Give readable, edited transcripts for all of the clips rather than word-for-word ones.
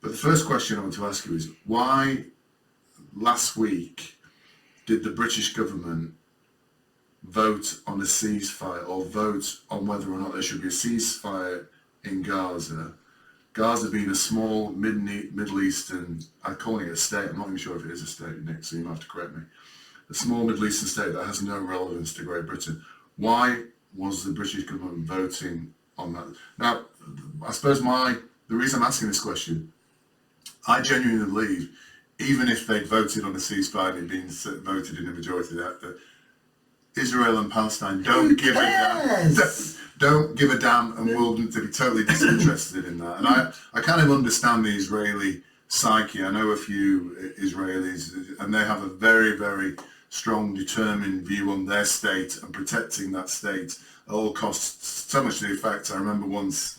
But the first question I want to ask you is, why last week did the British government vote on a ceasefire, or vote on whether or not there should be a ceasefire in Gaza? Gaza being a small Middle Eastern, I'm calling it a state, I'm not even sure if it is a state, Nick, so you might have to correct me. A small Middle Eastern state that has no relevance to Great Britain. Why was the British government voting on that? Now, I suppose the reason I'm asking this question, I genuinely believe, even if they'd voted on a ceasefire and it'd been voted in the majority that Israel and Palestine don't give a damn. Don't give a damn, and will be totally disinterested in that. And I kind of understand the Israeli psyche. I know a few Israelis, and they have a very, very strong, determined view on their state and protecting that state at all costs. So much to the effect, I remember once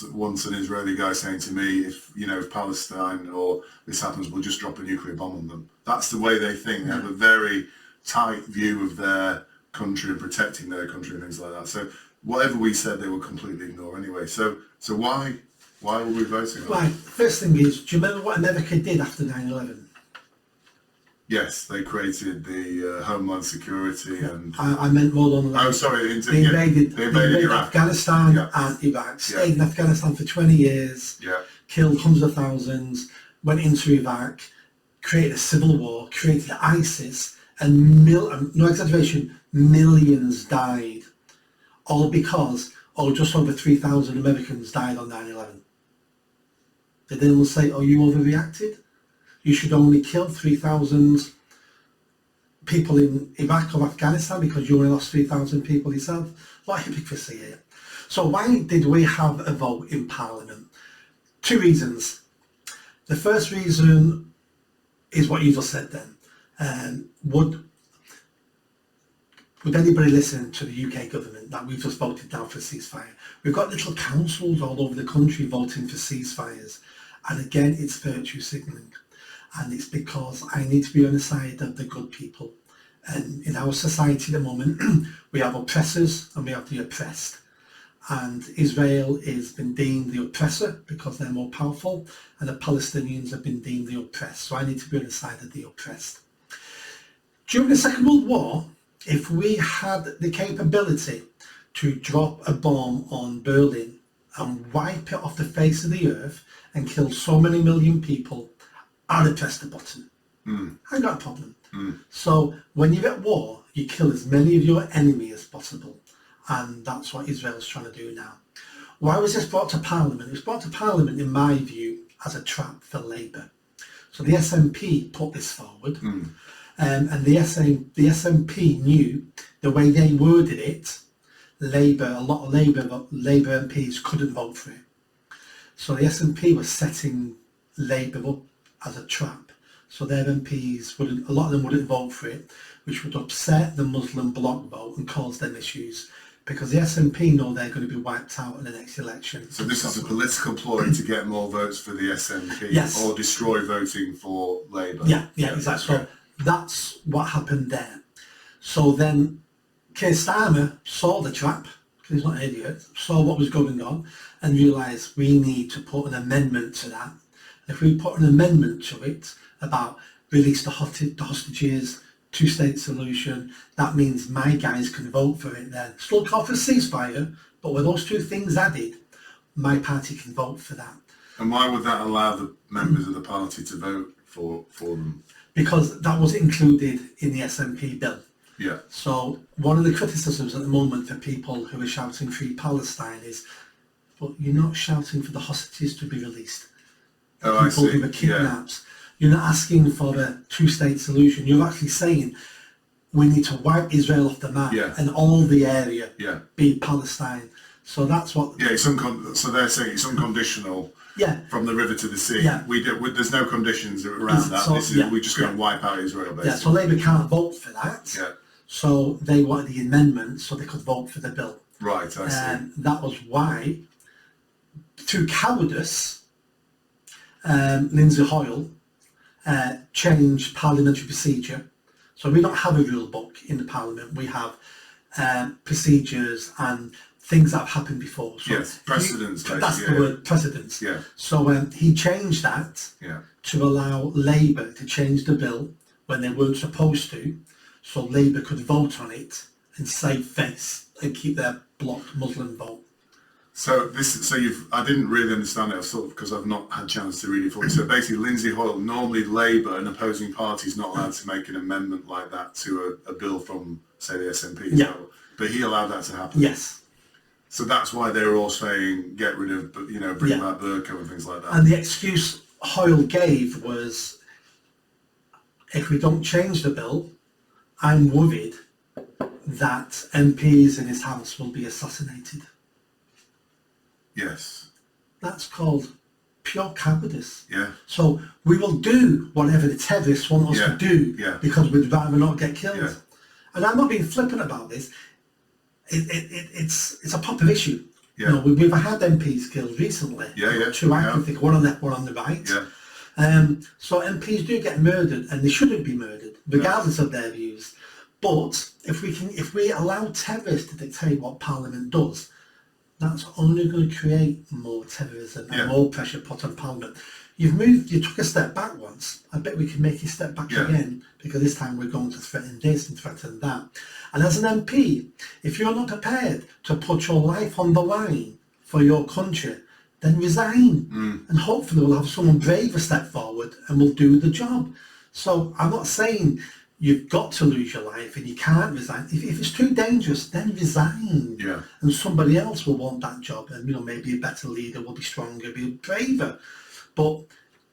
an Israeli guy saying to me, if Palestine or this happens, we'll just drop a nuclear bomb on them. That's the way they think. They have a very tight view of their country and protecting their country and things like that. So whatever we said, they would completely ignore anyway. So why were we voting on Right, first thing is, do you remember what America did after 9/11? Yes, they created the Homeland Security and... I meant more than that. Oh, sorry. They invaded Iraq. Afghanistan and Iraq. Stayed in Afghanistan for 20 years, killed hundreds of thousands, went into Iraq, created a civil war, created ISIS, and no exaggeration, millions died. All because just over 3,000 Americans died on 9/11. Did anyone say, oh, you overreacted? You should only kill 3,000 people in Iraq or Afghanistan because you only lost 3,000 people yourself? A lot of hypocrisy here. So why did we have a vote in Parliament? Two reasons. The first reason is what you just said then. Would anybody listen to the UK government that we've just voted down for a ceasefire? We've got little councils all over the country voting for ceasefires. And again, it's virtue signalling. And it's because I need to be on the side of the good people. And in our society at the moment, we have oppressors and we have the oppressed. And Israel has been deemed the oppressor because they're more powerful, and the Palestinians have been deemed the oppressed. So I need to be on the side of the oppressed. During the Second World War, if we had the capability to drop a bomb on Berlin and wipe it off the face of the earth and kill so many million people, I'd have pressed the button. I ain't got a problem. So when you're at war, you kill as many of your enemy as possible. And that's what Israel's trying to do now. Why was this brought to Parliament? It was brought to Parliament, in my view, as a trap for Labour. So the SNP put this forward. And the SNP knew the way they worded it, a lot of Labour MPs couldn't vote for it. So the SNP was setting Labour up as a trap. So their MPs a lot of them wouldn't vote for it, which would upset the Muslim bloc vote and cause them issues, because the SNP know they're going to be wiped out in the next election. So this is a political ploy to get more votes for the SNP, or destroy voting for Labour. Yeah, exactly. So that's what happened there. So then Keir Starmer saw the trap, because he's not an idiot, saw what was going on and realised we need to put an amendment to that. If we put an amendment to it about release the hostages, two-state solution, that means my guys can vote for it then. Still call for a ceasefire, but with those two things added, my party can vote for that. And why would that allow the members of the party to vote for them? Because that was included in the SNP bill. Yeah. So one of the criticisms at the moment for people who are shouting Free Palestine is, but you're not shouting for the hostages to be released. Oh, I see. People who were kidnapped. You're not asking for a two-state solution. You're actually saying we need to wipe Israel off the map and all the area be Palestine. So that's what... Yeah, so they're saying it's unconditional from the river to the sea. Yeah. There's no conditions around that. We're just going to wipe out Israel, basically. Yeah, so Labour can't vote for that. Yeah. So they wanted the amendment so they could vote for the bill. Right, I see. And that was why, through cowardice, Lindsay Hoyle changed parliamentary procedure. So we don't have a rule book in the Parliament. We have procedures and things that have happened before. So Yes, precedents. that's the word, precedents. Yeah. So he changed that to allow Labour to change the bill when they weren't supposed to, so Labour could vote on it and save face and keep their blocked Muslim vote. So I didn't really understand it, because I've not had a chance to read it fully. So basically, Lindsay Hoyle, normally Labour, an opposing party, is not allowed to make an amendment like that to a bill from, say, the SNP. Yeah. But he allowed that to happen. Yes. So that's why they were all saying, get rid of, bring back burqa and things like that. And the excuse Hoyle gave was, if we don't change the bill, I'm worried that MPs in his house will be assassinated. Yes. That's called pure cowardice. Yeah. So we will do whatever the terrorists want us to do because we'd rather not get killed. Yeah. And I'm not being flippant about this. It's a proper issue. Yeah. You know, we've had MPs killed recently. Two I can think, one on the left, one on the right. Yeah. So MPs do get murdered, and they shouldn't be murdered, regardless of their views. But if we allow terrorists to dictate what Parliament does, that's only going to create more terrorism and more pressure put on Parliament. You took a step back once. I bet we can make you step back again, because this time we're going to threaten this and threaten that. And as an MP, if you're not prepared to put your life on the line for your country, then resign. And hopefully we'll have someone braver step forward and will do the job. So I'm not saying you've got to lose your life and you can't resign. If it's too dangerous, then resign. Yeah. And somebody else will want that job, and maybe a better leader will be stronger, be braver. But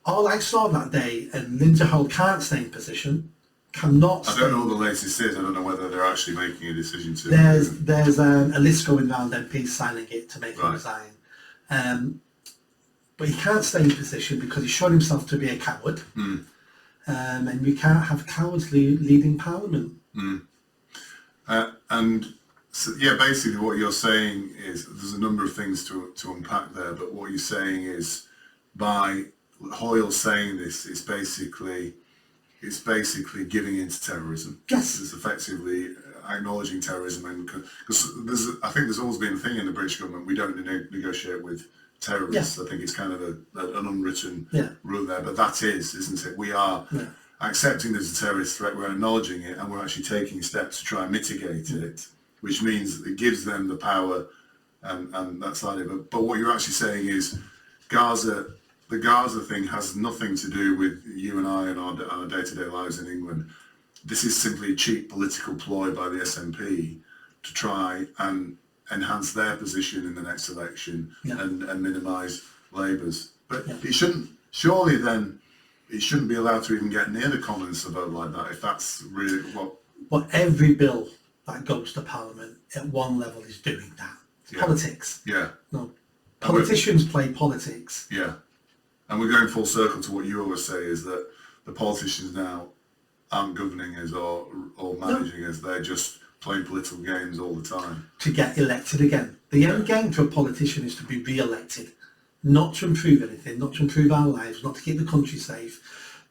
all I saw that day, and Lindsay Hoyle can't stay in position, cannot stay. I don't know what the latest is. I don't know whether they're actually making a decision to... There's a list going round, MPs signing it to make him resign. But he can't stay in position because he's shown himself to be a coward. And we can't have cowards leading Parliament. And so, basically what you're saying is, there's a number of things to unpack there, but what you're saying is, by Hoyle saying this, it's basically giving in to terrorism. Yes. It's effectively acknowledging terrorism, and because I think there's always been a thing in the British government, we don't negotiate with terrorists. I think it's kind of an unwritten rule there, but that isn't it? We are accepting there's a terrorist threat, we're acknowledging it, and we're actually taking steps to try and mitigate it, which means it gives them the power and that side of it. But what you're actually saying is, the Gaza thing has nothing to do with you and I and our day-to-day lives in England. This is simply a cheap political ploy by the SNP to try and enhance their position in the next election and minimise Labour's. But it shouldn't be allowed to even get near the Commons to vote like that, if that's really what... Well, every bill that goes to Parliament at one level is doing that. It's politics. Yeah. No. Politicians play politics. Yeah. And we're going full circle to what you always say, is that the politicians now aren't governing us or managing us, they're just playing political games all the time. To get elected again. The end game for a politician is to be re-elected, not to improve anything, not to improve our lives, not to keep the country safe,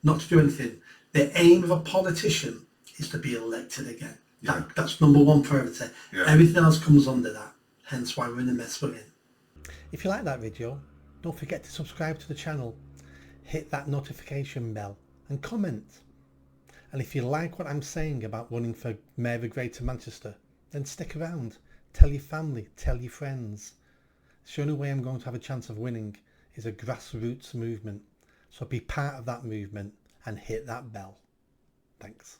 not to do anything. The aim of a politician is to be elected again. That's number one priority. Everything else comes under that, hence why we're in the mess we're in. If you like that video, don't forget to subscribe to the channel, hit that notification bell and comment. And if you like what I'm saying about running for Mayor of Greater Manchester, then stick around. Tell your family, tell your friends. The only way I'm going to have a chance of winning is a grassroots movement. So be part of that movement and hit that bell. Thanks.